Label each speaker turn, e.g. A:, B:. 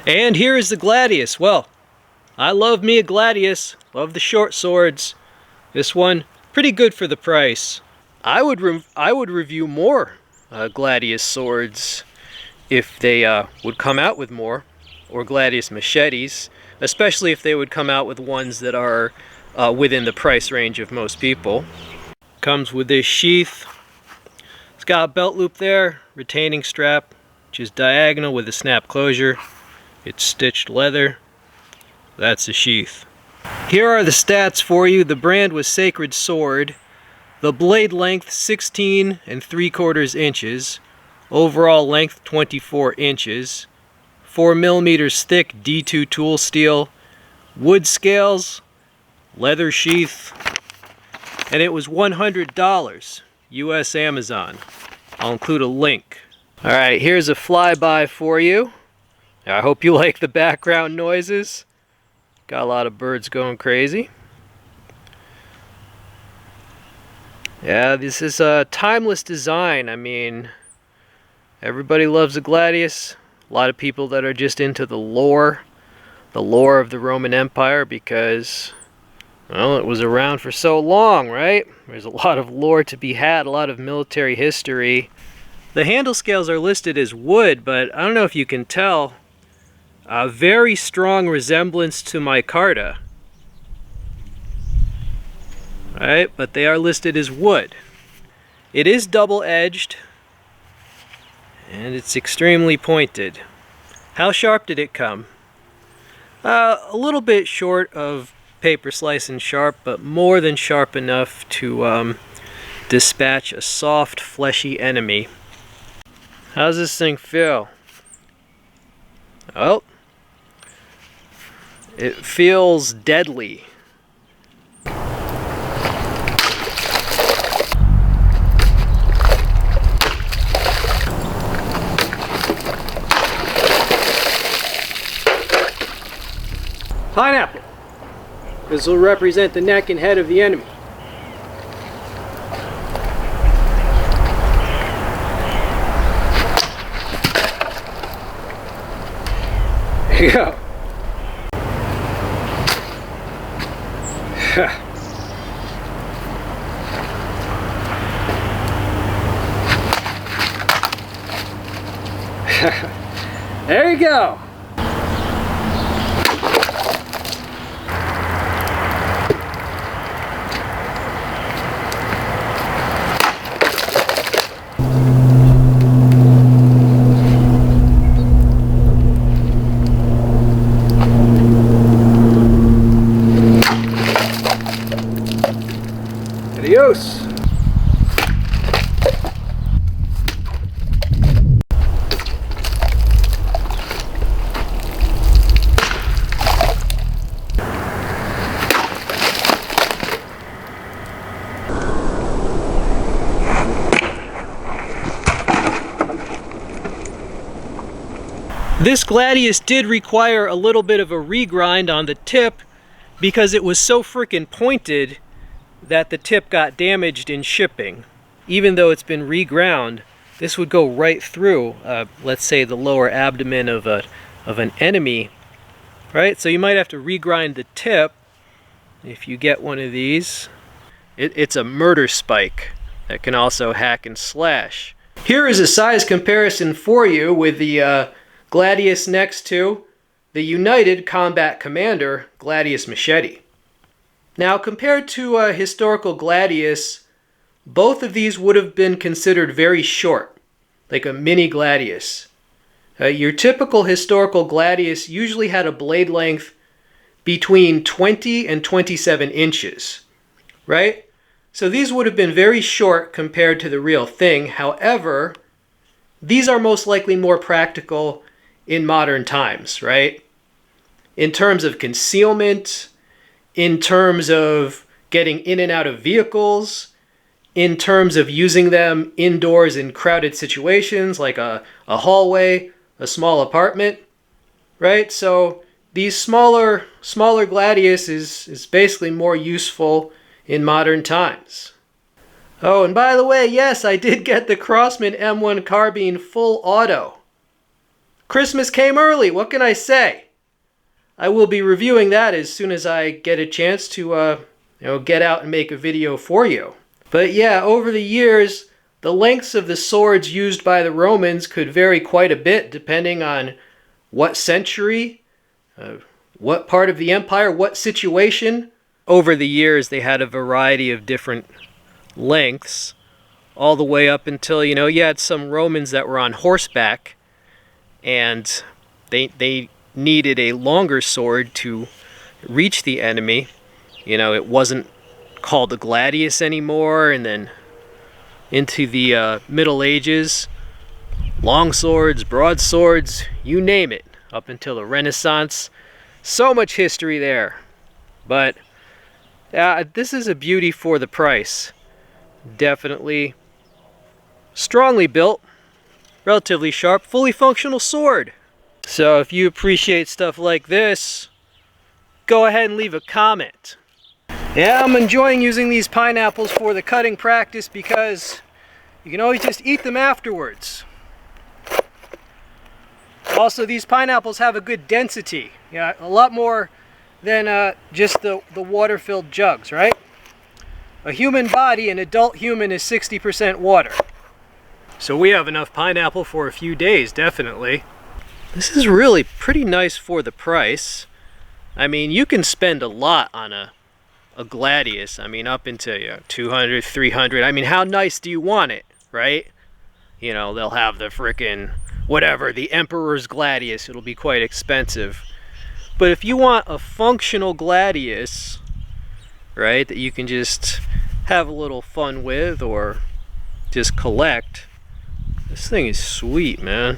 A: And here is the Gladius. Well, I love me a Gladius. Love the short swords. This one, pretty good for the price. I would review more Gladius swords if they would come out with more, or Gladius machetes, especially if they would come out with ones that are within the price range of most people. Comes with this sheath. It's got a belt loop there, retaining strap, which is diagonal with a snap closure. It's stitched leather. That's the sheath. Here are the stats for you. The brand was Sacred Sword. The blade length 16 3/4 inches. Overall length 24 inches. 4 millimeters thick D2 tool steel. Wood scales. Leather sheath. And it was $100. US Amazon. I'll include a link. Alright, here's a flyby for you. I hope you like the background noises. Got a lot of birds going crazy. Yeah, this is a timeless design. I mean, everybody loves a Gladius. A lot of people that are just into the lore of the Roman Empire, because, well, it was around for so long, right? There's a lot of lore to be had, a lot of military history. The handle scales are listed as wood, but I don't know if you can tell. A very strong resemblance to micarta. Right, but they are listed as wood. It is double-edged, and it's extremely pointed. How sharp did it come? A little bit short of paper slice and sharp, but more than sharp enough to dispatch a soft, fleshy enemy. How's this thing feel? Oh, it feels deadly. Pineapple. This will represent the neck and head of the enemy. There you go. There you go. Adios. This Gladius did require a little bit of a regrind on the tip because it was so freaking pointed that the tip got damaged in shipping. Even though it's been reground, this would go right through, let's say, the lower abdomen of an enemy, right? So you might have to regrind the tip if you get one of these. It's a murder spike that can also hack and slash. Here is a size comparison for you with the Gladius next to the United Combat Commander Gladius machete. Now, compared to a historical Gladius, both of these would have been considered very short, like a mini Gladius. Your typical historical Gladius usually had a blade length between 20 and 27 inches, right? So these would have been very short compared to the real thing. However, these are most likely more practical in modern times, right? In terms of concealment, in terms of getting in and out of vehicles, in terms of using them indoors in crowded situations like a hallway, a small apartment, right? So these smaller Gladius is basically more useful in modern times. Oh, and by the way, yes, I did get the Crossman M1 carbine full auto. Christmas came early, what can I say? I will be reviewing that as soon as I get a chance to get out and make a video for you. But yeah, over the years, the lengths of the swords used by the Romans could vary quite a bit depending on what century, what part of the empire, what situation. Over the years, they had a variety of different lengths, all the way up until, you had some Romans that were on horseback, and they needed a longer sword to reach the enemy. It wasn't called a Gladius anymore, and then into the Middle Ages, long swords, broadswords, you name it, up until the Renaissance. So much history there. But this is a beauty for the price. Definitely strongly built, relatively sharp, fully functional sword. So if you appreciate stuff like this, go ahead and leave a comment. Yeah, I'm enjoying using these pineapples for the cutting practice because you can always just eat them afterwards. Also, these pineapples have a good density. Yeah, a lot more than just the water-filled jugs, right? A human body, an adult human, is 60% water. So we have enough pineapple for a few days, definitely. This is really pretty nice for the price. I mean, you can spend a lot on a Gladius. I mean, up into 200, 300. I mean, how nice do you want it, right? They'll have the frickin' whatever, the Emperor's Gladius. It'll be quite expensive. But if you want a functional Gladius, right, that you can just have a little fun with or just collect, this thing is sweet, man.